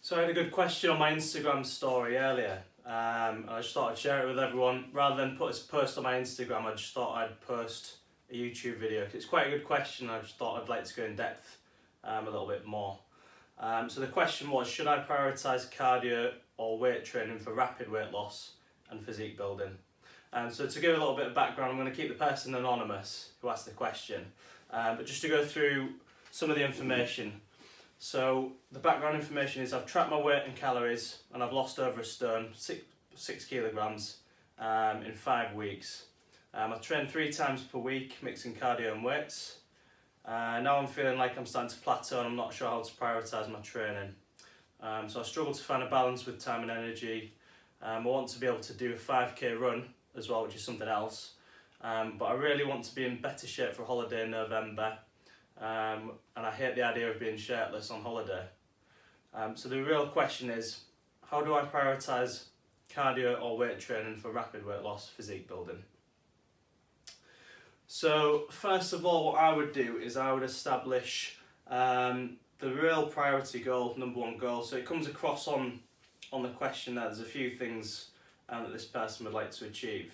So I had a good question on my Instagram story earlier. I just thought I'd share it with everyone. Rather than put a post on my Instagram, I just thought I'd post a YouTube video. It's quite a good question. I just thought I'd like to go in depth a little bit more. So the question was, should I prioritise cardio or weight training for rapid weight loss and physique building? So to give a little bit of background, I'm going to keep the person anonymous who asked the question. But just to go through some of the information. So the background information is I've tracked my weight and calories and I've lost over a stone, 6 kilograms in 5 weeks. I train 3 times per week, mixing cardio and weights. Now I'm feeling like I'm starting to plateau and I'm not sure how to prioritise my training. So I struggle to find a balance with time and energy. I want to be able to do a 5k run as well, which is something else. But I really want to be in better shape for a holiday in November. And I hate the idea of being shirtless on holiday. So the real question is, how do I prioritise cardio or weight training for rapid weight loss, physique building? So first of all, what I would do is I would establish the real priority goal, number one goal. So it comes across on the question there. There's a few things that this person would like to achieve.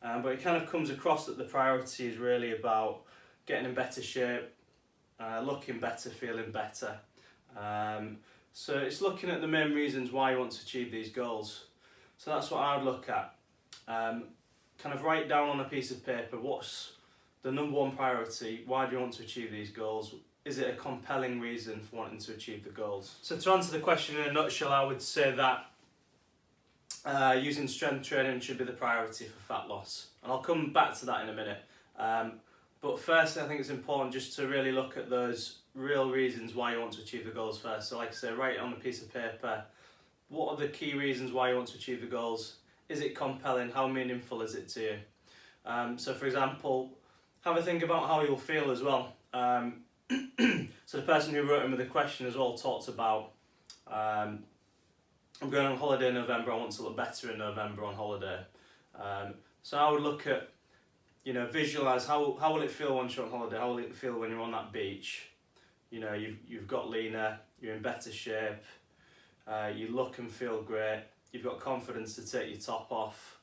But it kind of comes across that the priority is really about getting in better shape, looking better, feeling better. So it's looking at the main reasons why you want to achieve these goals. So that's what I would look at. Kind of write down on a piece of paper what's the number one priority, why do you want to achieve these goals? Is it a compelling reason for wanting to achieve the goals? So to answer the question in a nutshell, I would say that using strength training should be the priority for fat loss. And I'll come back to that in a minute. But first, I think it's important just to really look at those real reasons why you want to achieve the goals first. So like I say, write it on a piece of paper. What are the key reasons why you want to achieve the goals? Is it compelling? How meaningful is it to you? So for example, have a think about how you'll feel as well. So the person who wrote in with the question as well talked about, I'm going on holiday in November, I want to look better in November on holiday. So I would look at, visualise how will it feel once you're on holiday, how will it feel when you're on that beach? You've got leaner, you're in better shape, you look and feel great, you've got confidence to take your top off.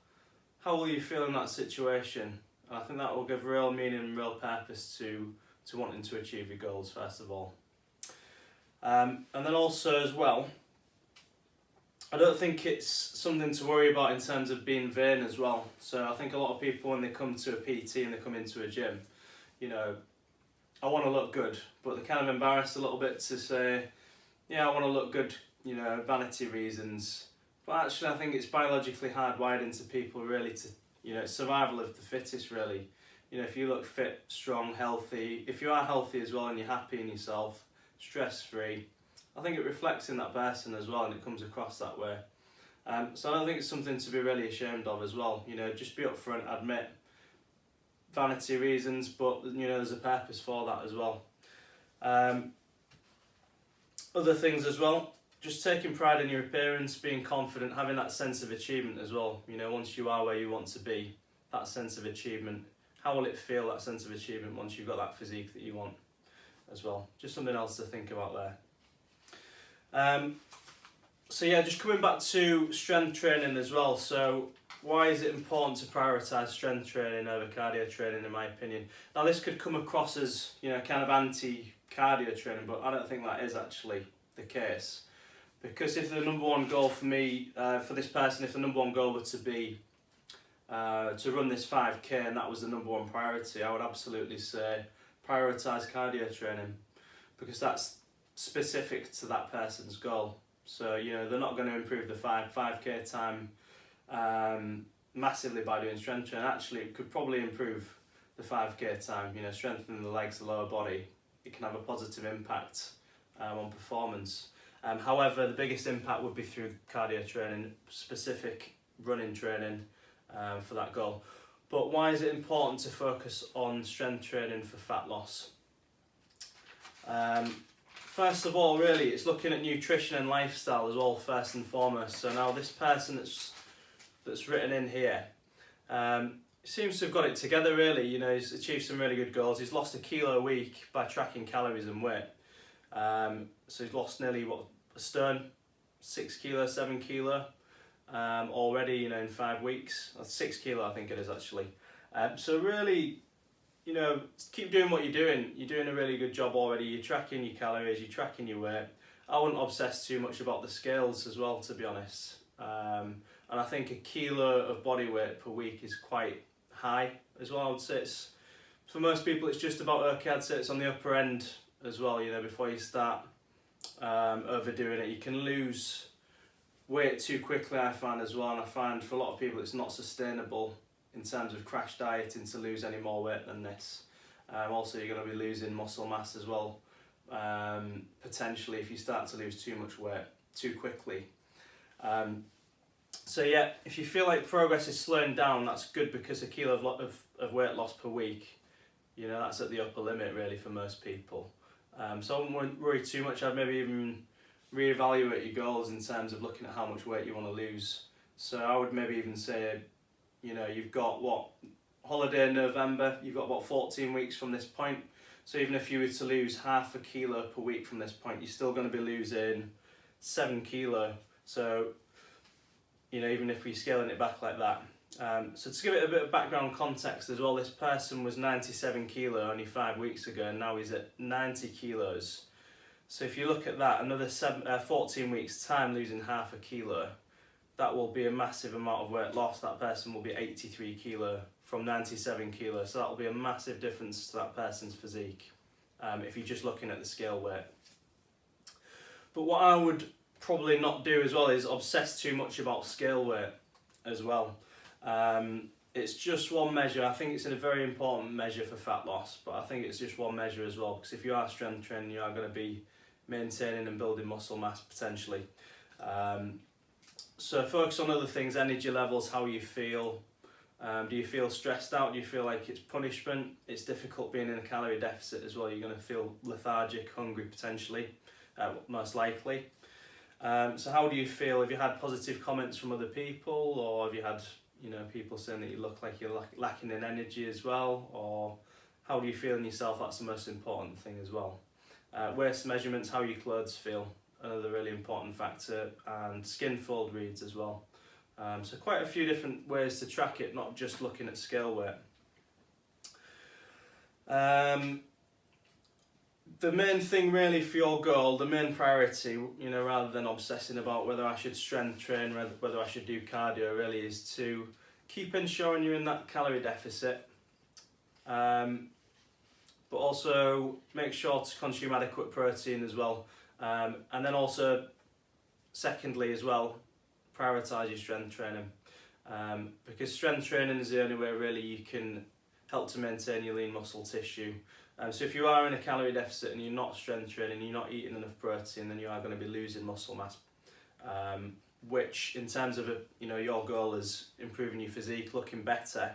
How will you feel in that situation? And I think that will give real meaning and real purpose to wanting to achieve your goals first of all. And then also as well, I don't think it's something to worry about in terms of being vain as well. So I think a lot of people, when they come to a PT and they come into a gym, I want to look good, but they're kind of embarrassed a little bit to say, yeah, I want to look good, vanity reasons. But actually I think it's biologically hardwired into people really to, it's survival of the fittest really. If you look fit, strong, healthy, if you are healthy as well and you're happy in yourself, stress-free, I think it reflects in that person as well and it comes across that way. So I don't think it's something to be really ashamed of as well. Just be upfront, admit vanity reasons, but there's a purpose for that as well. Other things as well, just taking pride in your appearance, being confident, having that sense of achievement as well. Once you are where you want to be, that sense of achievement. How will it feel, that sense of achievement, once you've got that physique that you want as well? Just something else to think about there. So yeah, just coming back to strength training as well. So why is it important to prioritise strength training over cardio training, in my opinion? Now this could come across as kind of anti-cardio training, but I don't think that is actually the case. Because if the number one goal for me, for this person, if the number one goal were to be to run this 5k and that was the number one priority, I would absolutely say prioritise cardio training, because that's specific to that person's goal. So they're not going to improve the 5k time massively by doing strength training. Actually, it could probably improve the 5k time. Strengthening the legs, the lower body, it can have a positive impact on performance. However, the biggest impact would be through cardio training, specific running training for that goal. But why is it important to focus on strength training for fat loss? First of all, really, it's looking at nutrition and lifestyle as well, first and foremost. So now this person that's written in here seems to have got it together really. He's achieved some really good goals. He's lost 1 kilo a week by tracking calories and weight. So he's lost nearly a stone 6 kilo, 7 kilo already, you know, in 5 weeks. That's 6 kilo, I think it is actually. So really, you know, keep doing what you're doing. You're doing a really good job already. You're tracking your calories, you're tracking your weight. I wouldn't obsess too much about the scales as well, to be honest. And I think a kilo of body weight per week is quite high as well. I would say it's, for most people, it's just about okay. I'd say it's on the upper end as well, you know, before you start overdoing it. You can lose weight too quickly, I find as well, and I find for a lot of people it's not sustainable in terms of crash dieting to lose any more weight than this. Also, you're going to be losing muscle mass as well, potentially, if you start to lose too much weight too quickly. So yeah, if you feel like progress is slowing down, that's good, because a kilo of weight loss per week, you know, that's at the upper limit really for most people. So I wouldn't worry too much. I'd maybe even reevaluate your goals in terms of looking at how much weight you want to lose. So I would maybe even say, you know, you've got holiday in November, you've got about 14 weeks from this point. So even if you were to lose half a kilo per week from this point, you're still going to be losing 7 kilo. So, you know, even if we're scaling it back like that. So to give it a bit of background context as well, this person was 97 kilo only 5 weeks ago, and now he's at 90 kilos. So if you look at that, another 14 weeks time losing half a kilo, that will be a massive amount of weight loss. That person will be 83 kilo from 97 kilo. So that will be a massive difference to that person's physique if you're just looking at the scale weight. But what I would probably not do as well is obsess too much about scale weight as well. It's just one measure. I think it's a very important measure for fat loss, but I think it's just one measure as well, because if you are strength training, you are going to be maintaining and building muscle mass potentially. So focus on other things: energy levels, how you feel. Do you feel stressed out? Do you feel like it's punishment? It's difficult being in a calorie deficit as well. You're going to feel lethargic, hungry potentially, most likely. So how do you feel? Have you had positive comments from other people, or have you had, you know, people saying that you look like you're lacking in energy as well? Or how do you feel in yourself? That's the most important thing as well. Waist measurements, how your clothes feel, another really important factor, and skin fold reads as well. So quite a few different ways to track it, not just looking at scale weight. The main thing really for your goal, the main priority, you know, rather than obsessing about whether I should strength train, whether I should do cardio, really is to keep ensuring you're in that calorie deficit, but also make sure to consume adequate protein as well. And then also, secondly as well, prioritise your strength training, because strength training is the only way really you can help to maintain your lean muscle tissue. So if you are in a calorie deficit and you're not strength training, you're not eating enough protein, then you are going to be losing muscle mass, which in terms of your goal is improving your physique, looking better,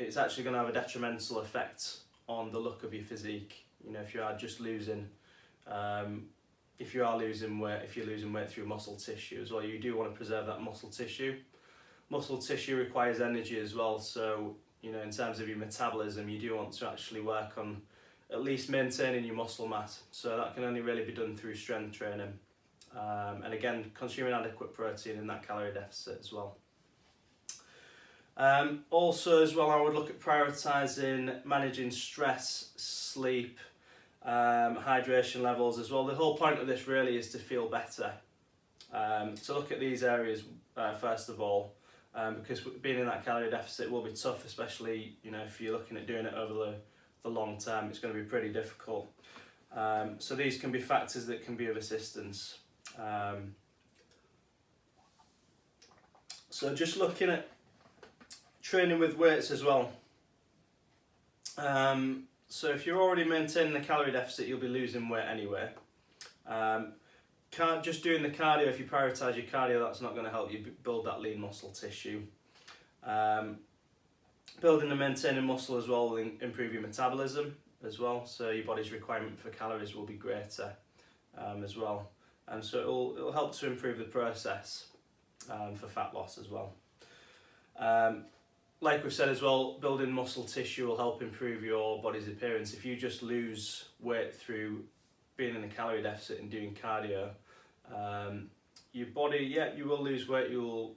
it's actually going to have a detrimental effect on the look of your physique. You know, if you are just losing, if you're losing weight through muscle tissue as well, you do want to preserve that muscle tissue. Muscle tissue requires energy as well, so you know, in terms of your metabolism, you do want to actually work on at least maintaining your muscle mass. So that can only really be done through strength training. And again, consuming adequate protein in that calorie deficit as well. Also as well, I would look at prioritising managing stress, sleep, hydration levels as well. The whole point of this really is to feel better. So look at these areas first of all. Because being in that calorie deficit will be tough, especially, you know, if you're looking at doing it over the long term. It's going to be pretty difficult. So these can be factors that can be of assistance. So just looking at training with weights as well. So if you're already maintaining a calorie deficit, you'll be losing weight anyway. Can't just doing the cardio. If you prioritise your cardio, that's not going to help you build that lean muscle tissue. Building and maintaining muscle as well will improve your metabolism as well, so your body's requirement for calories will be greater as well, and so it'll help to improve the process for fat loss as well. Like we've said as well, building muscle tissue will help improve your body's appearance. If you just lose weight through being in a calorie deficit and doing cardio, Your body, yeah, you will lose weight, you'll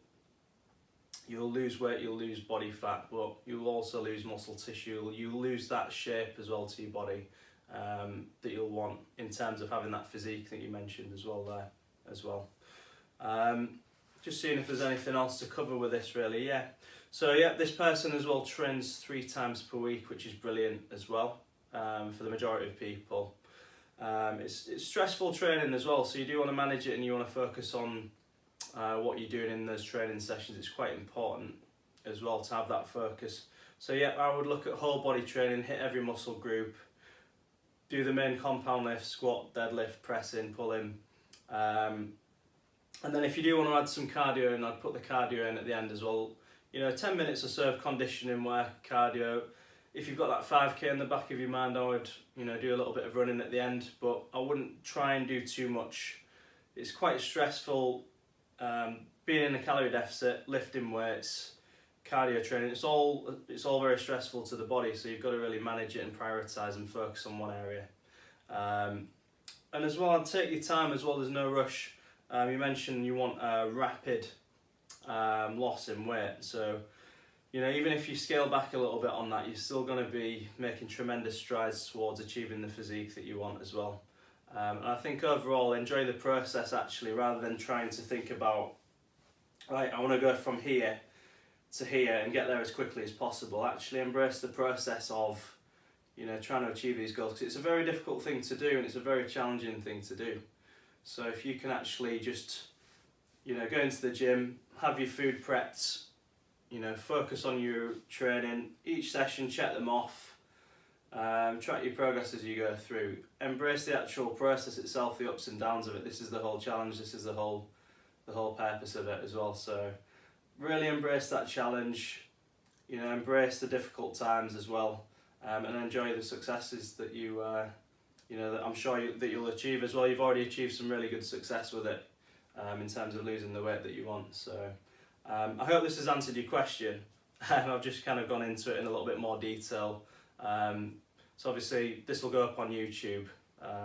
lose weight, you'll lose body fat, but you'll also lose muscle tissue. You'll lose that shape as well to your body that you'll want in terms of having that physique that you mentioned as well there as well. Just seeing if there's anything else to cover with this really, yeah. So yeah, this person as well trains 3 times per week, which is brilliant as well for the majority of people. It's stressful training as well, so you do want to manage it and you want to focus on what you're doing in those training sessions. It's quite important as well to have that focus. So yeah, I would look at whole body training, hit every muscle group, do the main compound lift, squat, deadlift, pressing, pulling. And then if you do want to add some cardio in, I'd put the cardio in at the end as well. 10 minutes or so of conditioning work, cardio. If you've got that 5k in the back of your mind, I would, do a little bit of running at the end, but I wouldn't try and do too much. It's quite stressful being in a calorie deficit, lifting weights, cardio training. It's all very stressful to the body, so you've got to really manage it and prioritise and focus on one area. And as well, take your time as well. There's no rush. You mentioned you want a rapid loss in weight, so even if you scale back a little bit on that, you're still going to be making tremendous strides towards achieving the physique that you want as well. And I think overall, enjoy the process actually, rather than trying to think about, right, I want to go from here to here and get there as quickly as possible. Actually embrace the process of trying to achieve these goals, because it's a very difficult thing to do and it's a very challenging thing to do. So if you can actually just go into the gym, have your food prepped, focus on your training, each session check them off, track your progress as you go through, embrace the actual process itself, the ups and downs of it. This is the whole challenge, this is the whole purpose of it as well. So really embrace that challenge, embrace the difficult times as well, and enjoy the successes that that I'm sure that you'll achieve as well. You've already achieved some really good success with it in terms of losing the weight that you want. So I hope this has answered your question. I've just kind of gone into it in a little bit more detail. So obviously this will go up on YouTube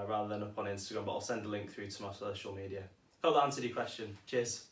rather than up on Instagram, but I'll send a link through to my social media. Hope that answered your question. Cheers.